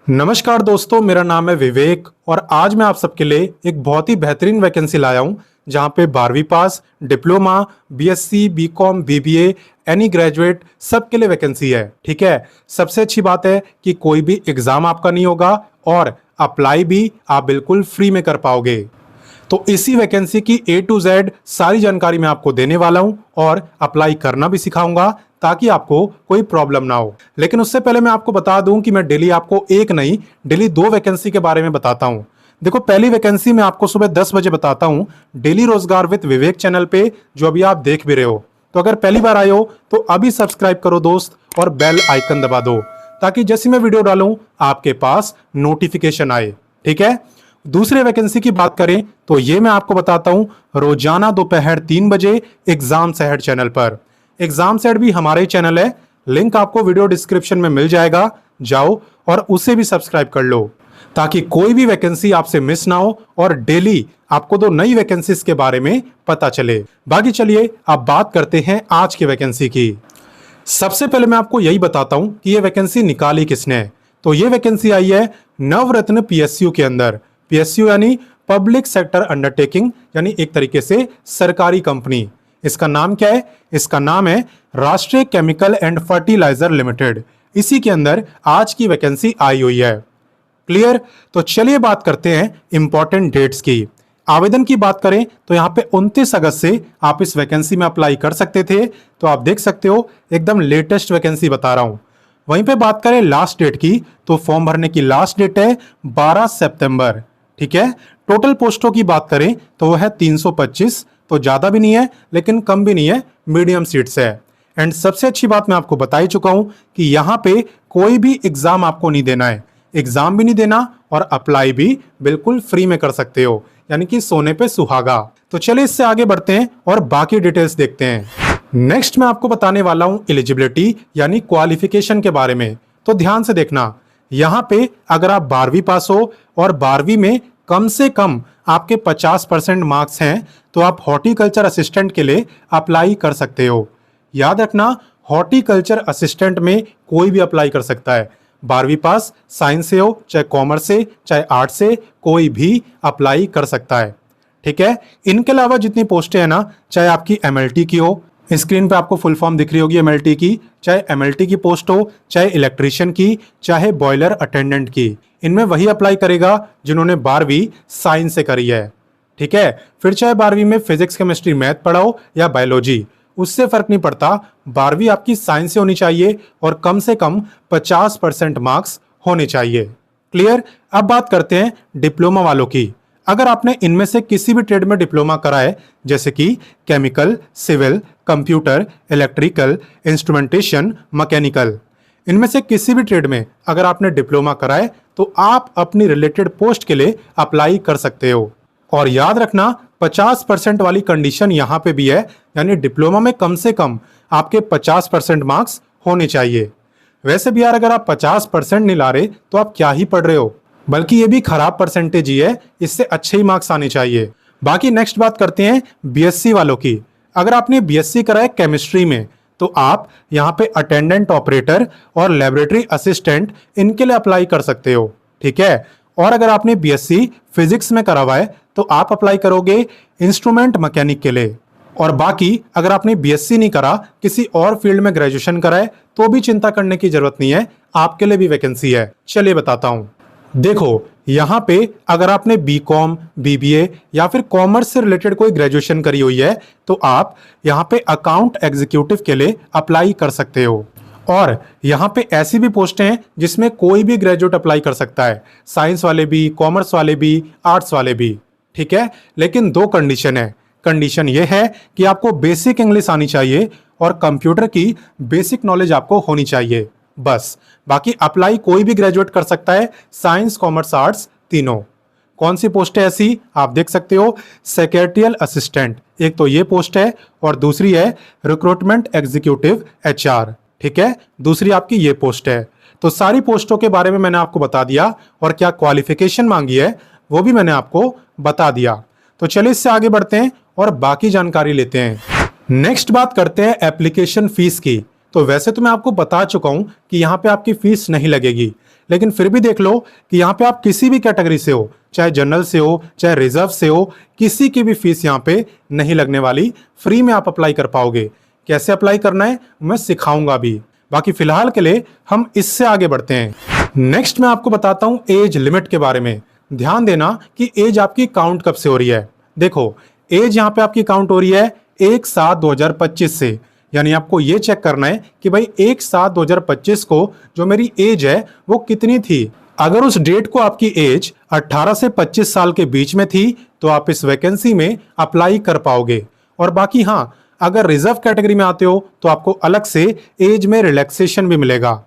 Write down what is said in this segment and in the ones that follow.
नमस्कार दोस्तों, मेरा नाम है विवेक और आज मैं आप सबके लिए एक बहुत ही बेहतरीन वैकेंसी लाया हूं जहां पे 12वीं पास, diploma, BSc, BCom, BBA, any graduate सबके लिए वैकेंसी है। ठीक है, सबसे अच्छी बात है कि कोई भी एग्जाम आपका नहीं होगा और अप्लाई भी आप बिल्कुल फ्री में कर पाओगे। तो इसी वैकेंसी की A to Z सारी जानकारी मैं आपको देने वाला हूं और अप्लाई करना भी सिखाऊंगा ताकि आपको कोई प्रॉब्लम ना हो। लेकिन उससे पहले मैं आपको बता दूं कि मैं डेली आपको एक नहीं, डेली 2 वैकेंसी के बारे में बताता हूं। देखो, पहली वैकेंसी मैं आपको सुबह 10 बजे बताता हूं डेली रोजगार विद विवेक चैनल पे, जो अभी आप देख भी रहे हो। तो अगर पहली बार आए हो तो अभी सब्सक्राइब करो दोस्त और बेल आइकन दबा दो ताकि जैसे मैं वीडियो डालूं आपके पास नोटिफिकेशन आए। ठीक है, दूसरे वैकेंसी की बात करें तो ये मैं आपको बताता हूं रोजाना दोपहर 3 बजे एग्जाम सेट चैनल पर। एग्जाम सेट भी हमारे चैनल है, लिंक आपको वीडियो डिस्क्रिप्शन में मिल जाएगा, जाओ और उसे भी सब्सक्राइब कर लो ताकि कोई भी वैकेंसी आपसे मिस ना हो और डेली आपको 2 नई वैकेंसीज के बारे में पता चले। बाकी चलिए अब बात करते हैं आज की वैकेंसी की। सबसे पहले मैं आपको यही बताता हूं कि ये वैकेंसी निकाली किसने। तो ये वैकेंसी आई है नवरत्न पीएसयू के अंदर। पीएसयू यानी पब्लिक सेक्टर अंडरटेकिंग, यानी एक तरीके से सरकारी कंपनी। इसका नाम क्या है? इसका नाम है राष्ट्रीय केमिकल एंड फर्टिलाइजर लिमिटेड। इसी के अंदर आज की वैकेंसी आई हुई है। क्लियर? तो चलिए बात करते हैं इंपॉर्टेंट डेट्स की। आवेदन की बात करें तो यहाँ पे 29 अगस्त से आप इस वैकेंसी में अप्लाई कर सकते थे। तो आप देख सकते हो एकदम लेटेस्ट वैकेंसी बता रहा हूं। वहीं पे बात करें लास्ट डेट की तो फॉर्म भरने की लास्ट डेट है 12 सितंबर। ठीक है, टोटल पोस्टों की बात करें तो वो है 325। तो ज्यादा भी नहीं है लेकिन कम भी नहीं है, मीडियम सीट्स है। एंड सबसे अच्छी बात मैं आपको बता ही चुका हूं कि यहाँ पे कोई भी एग्जाम आपको नहीं देना है, एग्जाम भी नहीं देना और अप्लाई भी बिल्कुल फ्री में कर सकते हो, यानी कि सोने पे सुहागा। तो चलिए इससे आगे बढ़ते हैं और बाकी डिटेल्स देखते हैं। नेक्स्ट मैं आपको बताने वाला हूं एलिजिबिलिटी यानी क्वालिफिकेशन के बारे में। तो ध्यान से देखना, यहाँ पे अगर आप 12वीं पास हो और 12वीं में कम से कम आपके 50% मार्क्स हैं तो आप हॉर्टिकल्चर असिस्टेंट के लिए अप्लाई कर सकते हो। याद रखना, हॉर्टिकल्चर असिस्टेंट में कोई भी अप्लाई कर सकता है। 12वीं पास, साइंस से हो चाहे कॉमर्स से चाहे आर्ट्स से, कोई भी अप्लाई कर सकता है। ठीक है, इनके अलावा जितनी पोस्टें हैं ना, चाहे आपकी एमएलटी की हो, स्क्रीन पे आपको फुल फॉर्म दिख रही होगी एमएलटी की, चाहे एमएलटी की पोस्ट हो, चाहे इलेक्ट्रीशियन की, चाहे बॉयलर अटेंडेंट की, इनमें वही अप्लाई करेगा जिन्होंने 12वीं साइंस से करी है। ठीक है, फिर चाहे 12वीं में फिजिक्स, केमिस्ट्री, मैथ पढ़ा हो या बायोलॉजी, उससे फर्क नहीं पड़ता। 12वीं आपकी साइंस से होनी चाहिए और कम से कम 50% मार्क्स होने चाहिए। क्लियर? अब बात करते हैं डिप्लोमा वालों की। अगर आपने इनमें से किसी भी ट्रेड में डिप्लोमा करा है, जैसे कि chemical, civil, computer, electrical, instrumentation, mechanical, इनमें से किसी भी ट्रेड में अगर आपने डिप्लोमा करा है तो आप अपनी रिलेटेड पोस्ट के लिए अप्लाई कर सकते हो। और याद रखना, 50% वाली कंडीशन यहां पे भी है, यानी डिप्लोमा में कम से कम आपके 50% मार्क्स होने चाहिए। वैसे भी यार, अगर आप 50% नहीं ला रहे तो आप क्या ही पढ़ रहे हो, बल्कि ये भी खराब परसेंटेज ही है, इससे अच्छे ही मार्क्स आने चाहिए। बाकी नेक्स्ट बात करते हैं बीएससी वालों की। अगर आपने बीएससी करा है केमिस्ट्री में तो आप यहाँ पे अटेंडेंट ऑपरेटर और लेबोरेटरी असिस्टेंट इनके लिए अप्लाई कर सकते हो। ठीक है, और अगर आपने बीएससी फिजिक्स में करा हुआ है तो आप अप्लाई करोगे इंस्ट्रूमेंट मैकेनिक के लिए। और बाकी अगर आपने बीएससी नहीं करा, किसी और फील्ड में ग्रेजुएशन करा है, तो भी चिंता करने की जरूरत नहीं है, आपके लिए भी वैकेंसी है। चलिए बताता हूं। देखो, यहाँ पे अगर आपने बीकॉम, बीबीए या फिर कॉमर्स से रिलेटेड कोई ग्रेजुएशन करी हुई है तो आप यहाँ पे अकाउंट एग्जीक्यूटिव के लिए अप्लाई कर सकते हो। और यहाँ पे ऐसी भी पोस्टें हैं जिसमें कोई भी ग्रेजुएट अप्लाई कर सकता है, साइंस वाले भी, कॉमर्स वाले भी, आर्ट्स वाले भी। ठीक है, लेकिन 2 कंडीशन है। कंडीशन ये है कि आपको बेसिक इंग्लिश आनी चाहिए और कंप्यूटर की बेसिक नॉलेज आपको होनी चाहिए, बस। बाकी अप्लाई कोई भी ग्रेजुएट कर सकता है, साइंस, कॉमर्स, आर्ट्स तीनों। कौन सी पोस्ट है ऐसी? आप देख सकते हो, सेक्रेटरियल असिस्टेंट, एक तो ये पोस्ट है और दूसरी है रिक्रूटमेंट एग्जीक्यूटिव एचआर। ठीक है, दूसरी आपकी ये पोस्ट है। तो सारी पोस्टों के बारे में मैंने आपको बता दिया और क्या क्वालिफिकेशन मांगी है वो भी मैंने आपको बता दिया। तो चलिए इससे आगे बढ़ते हैं और बाकी जानकारी लेते हैं। नेक्स्ट बात करते हैं एप्लीकेशन फीस की। तो वैसे तो मैं आपको बता चुका हूं कि यहाँ पे आपकी फीस नहीं लगेगी, लेकिन फिर भी देख लो कि यहाँ पे आप किसी भी कैटेगरी से हो, चाहे जनरल से हो चाहे रिजर्व से हो, किसी की भी फीस यहाँ पे नहीं लगने वाली, फ्री में आप अप्लाई कर पाओगे। कैसे अप्लाई करना है मैं सिखाऊंगा भी। बाकी फिलहाल के लिए हम इससे आगे बढ़ते हैं। नेक्स्ट मैं आपको बताता हूँ एज लिमिट के बारे में। ध्यान देना कि एज आपकी काउंट कब से हो रही है। देखो एज यहाँ पे आपकी काउंट हो रही है 1/7/2025 से, यानी आपको ये चेक करना है कि भाई 1/7/2025 को जो मेरी एज है वो कितनी थी। अगर उस डेट को आपकी एज 18 से 25 साल के बीच में थी तो आप इस वैकेंसी में अप्लाई कर पाओगे। और बाकी हाँ, अगर रिजर्व कैटेगरी में आते हो तो आपको अलग से एज में रिलैक्सेशन भी मिलेगा।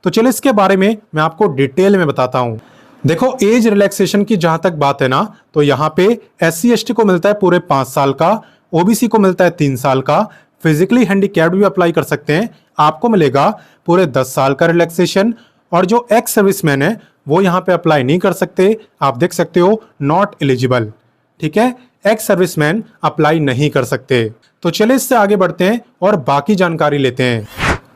तो चलिए इसके बारे में मैं आपको डिटेल में बताता हूँ। देखो एज रिलैक्सेशन की जहां तक बात है ना, तो यहाँ पे SC/ST को मिलता है पूरे 5 साल का, OBC को मिलता है 3 साल का, फिजिकली हैंडीकैप्ड भी अप्लाई कर सकते हैं, आपको मिलेगा पूरे 10 साल का रिलैक्सेशन। और जो एक्स सर्विसमैन है वो यहाँ पे अप्लाई नहीं कर सकते, आप देख सकते हो नॉट एलिजिबल। ठीक है, एक्स सर्विसमैन अप्लाई नहीं कर सकते। तो चलिए इससे आगे बढ़ते हैं और बाकी जानकारी लेते हैं।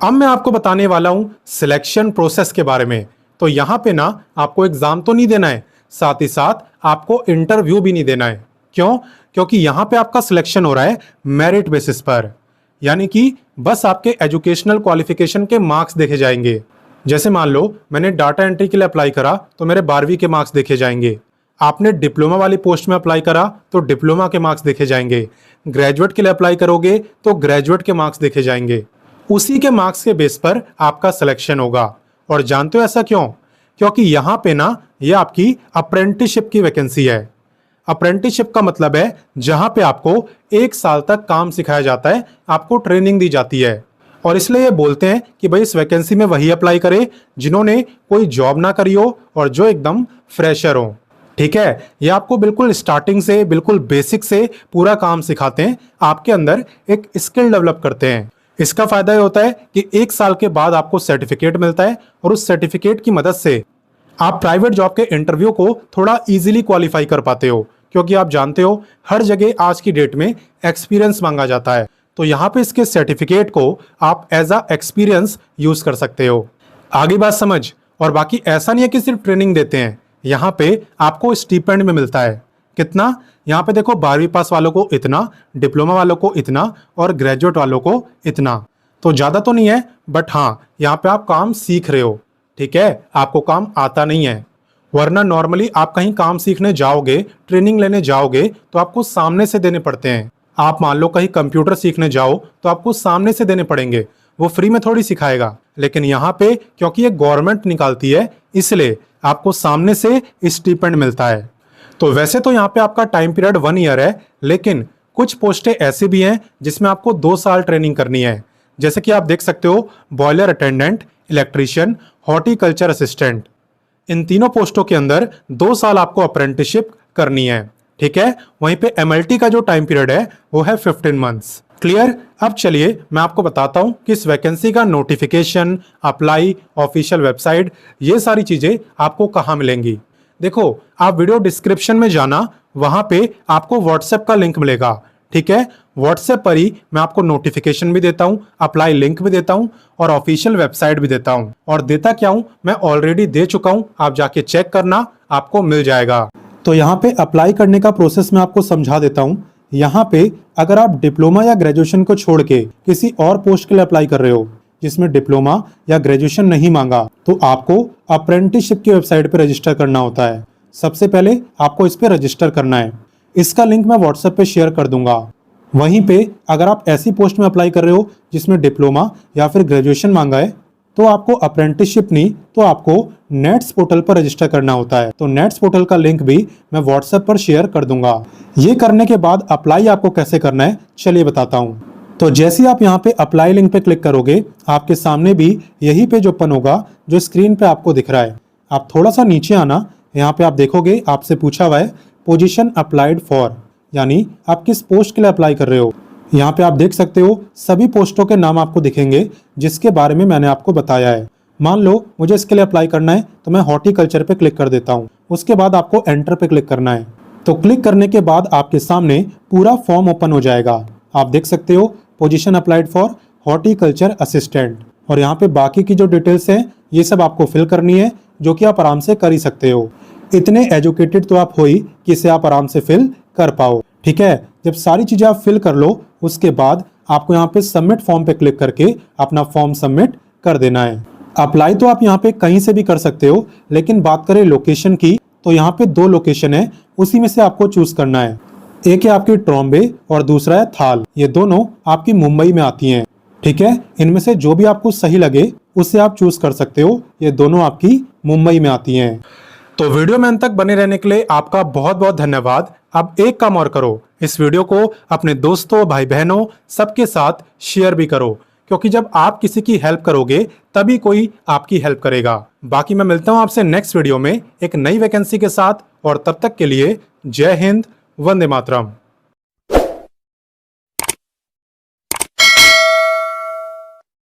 अब मैं आपको बताने वाला हूं सिलेक्शन प्रोसेस के बारे में। तो यहाँ पे ना आपको एग्जाम तो नहीं देना है, साथ ही साथ आपको इंटरव्यू भी नहीं देना है। क्यों? क्योंकि यहाँ पे आपका सिलेक्शन हो रहा है मेरिट बेसिस पर, यानी कि बस आपके एजुकेशनल क्वालिफिकेशन के मार्क्स देखे जाएंगे। जैसे मान लो मैंने डाटा एंट्री के लिए अप्लाई करा तो मेरे 12वीं के मार्क्स देखे जाएंगे। आपने डिप्लोमा वाली पोस्ट में अप्लाई करा तो डिप्लोमा के मार्क्स देखे जाएंगे। ग्रेजुएट के लिए अप्लाई करोगे तो ग्रेजुएट के मार्क्स देखे जाएंगे। उसी के मार्क्स के बेस पर आपका सिलेक्शन होगा। और जानते हो ऐसा क्यों? क्योंकि यहाँ पे ना ये आपकी अप्रेंटिसशिप की वैकेंसी है। अप्रेंटिसशिप का मतलब है जहां पे आपको 1 साल तक काम सिखाया जाता है, आपको ट्रेनिंग दी जाती है। और इसलिए ये बोलते हैं कि भाई इस वैकेंसी में वही अप्लाई करे जिन्होंने कोई जॉब ना करी हो और जो एकदम फ्रेशर हो। ठीक है, ये आपको बिल्कुल स्टार्टिंग से, बिल्कुल बेसिक से पूरा काम सिखाते हैं, आपके अंदर एक स्किल डेवलप करते हैं। इसका फायदा ये होता है कि 1 साल के बाद आपको सर्टिफिकेट मिलता है और उस सर्टिफिकेट की मदद से आप प्राइवेट जॉब के इंटरव्यू को थोड़ा इजीली क्वालिफाई कर पाते हो। क्योंकि आप जानते हो हर जगह आज की डेट में एक्सपीरियंस मांगा जाता है, तो यहाँ पे इसके सर्टिफिकेट को आप एज अ एक्सपीरियंस यूज कर सकते हो। आगे बात समझ। और बाकी ऐसा नहीं है कि सिर्फ ट्रेनिंग देते हैं, यहाँ पे आपको स्टीपेंड में मिलता है। कितना? यहाँ पे देखो 12वीं पास वालों को इतना, डिप्लोमा वालों को इतना और ग्रेजुएट वालों को इतना। तो ज्यादा तो नहीं है, बट हाँ यहाँ पे आप काम सीख रहे हो। ठीक है, आपको काम आता नहीं है। वरना नॉर्मली आप कहीं काम सीखने जाओगे, ट्रेनिंग लेने जाओगे तो आपको सामने से देने पड़ते हैं। आप मान लो कहीं कंप्यूटर सीखने जाओ तो आपको सामने से देने पड़ेंगे, वो फ्री में थोड़ी सिखाएगा। लेकिन यहाँ पे क्योंकि ये गवर्नमेंट निकालती है इसलिए आपको सामने से स्टीपेंड मिलता है। तो वैसे तो यहाँ पे आपका टाइम पीरियड 1 ईयर है, लेकिन कुछ पोस्टें ऐसी भी हैं जिसमें आपको 2 साल ट्रेनिंग करनी है। जैसे कि आप देख सकते हो boiler attendant, electrician, horticulture assistant. इन तीनों पोस्टों के अंदर 2 साल आपको अप्रेंटिसशिप करनी है। ठीक है, वहीं पे MLT का जो टाइम पीरियड है वो है 15 मंथ्स। क्लियर? अब चलिए मैं आपको बताता हूं कि इस वैकेंसी का नोटिफिकेशन, अप्लाई, ऑफिशियल वेबसाइट, ये सारी चीजें आपको कहां मिलेंगी। देखो आप वीडियो डिस्क्रिप्शन में जाना, वहां पे आपको व्हाट्सएप का लिंक मिलेगा। ठीक है, व्हाट्सएप पर ही मैं आपको नोटिफिकेशन भी देता हूं, अप्लाई लिंक भी देता हूं और ऑफिशियल वेबसाइट भी देता हूं। और देता क्या हूं, मैं ऑलरेडी दे चुका हूं, आप जाके चेक करना, आपको मिल जाएगा। तो यहाँ पे अप्लाई करने का प्रोसेस मैं आपको समझा देता हूँ। यहाँ पे अगर आप डिप्लोमा या ग्रेजुएशन को छोड़ के किसी और पोस्ट के लिए अप्लाई कर रहे हो जिसमें डिप्लोमा या ग्रेजुएशन नहीं मांगा, तो आपको अप्रेंटिसशिप की वेबसाइट पे रजिस्टर करना होता है। सबसे पहले आपको इस पे रजिस्टर करना है। इसका लिंक मैं व्हाट्सएप पे शेयर कर दूंगा। वहीं पे अगर आप ऐसी पोस्ट में अप्लाई कर रहे हो जिसमें डिप्लोमा या फिर ग्रेजुएशन मांगा है, तो आपको अप्रेंटिसशिप नहीं तो आपको नेट्स पोर्टल पर रजिस्टर करना होता है। तो नेट्स पोर्टल का लिंक भी मैं व्हाट्सएप पर शेयर कर दूंगा। ये करने के बाद अप्लाई आपको कैसे करना है चलिए बताता हूँ। तो जैसे ही आप यहाँ पे अप्लाई लिंक पे क्लिक करोगे, आपके सामने भी यही पेज ओपन होगा जो स्क्रीन पे आपको दिख रहा है। आप थोड़ा सा नीचे आना, यहाँ पे आप देखोगे आपसे पूछा हुआ है पोजीशन अप्लाइड फॉर, यानी आप किस पोस्ट के लिए अप्लाई कर रहे हो। यहाँ पे आप देख सकते हो सभी पोस्टों के नाम आपको दिखेंगे जिसके बारे में मैंने आपको बताया है। मान लो मुझे इसके लिए अप्लाई करना है तो मैं हॉर्टिकल्चर पे क्लिक कर देता हूँ। उसके बाद आपको एंटर पे क्लिक करना है। तो क्लिक करने के बाद आपके सामने पूरा फॉर्म ओपन हो जाएगा। आप देख सकते हो position applied for horticulture assistant, और यहाँ पे बाकी की जो डिटेल्स हैं ये सब आपको फिल करनी है। जो कि आप आराम से कर ही सकते हो। इतने एजुकेटेड तो आप हो ही कि इसे आप आराम से फिल कर पाओ। ठीक है, जब सारी चीजें आप फिल कर लो उसके बाद आपको यहाँ पे सबमिट फॉर्म पे क्लिक करके अपना फॉर्म सबमिट कर देना है। अप्लाई तो आप यहाँ पे कहीं से भी कर सकते हो, लेकिन बात करें लोकेशन की तो यहाँ पे 2 लोकेशन है, उसी में से आपको चूज करना है। एक है आपकी ट्रॉम्बे और दूसरा है थाल। ये दोनों आपकी मुंबई में आती हैं। ठीक है, इनमें से जो भी आपको सही लगे उससे आप चूज कर सकते हो। ये दोनों आपकी मुंबई में आती हैं। तो वीडियो में अंत तक बने रहने के लिए आपका बहुत बहुत धन्यवाद। अब एक काम और करो, इस वीडियो को अपने दोस्तों, भाई बहनों सबके साथ शेयर भी करो, क्योंकि जब आप किसी की हेल्प करोगे तभी कोई आपकी हेल्प करेगा। बाकी मैं मिलता हूं आपसे नेक्स्ट वीडियो में एक नई वैकेंसी के साथ, और तब तक के लिए जय हिंद, वंदे मातरम।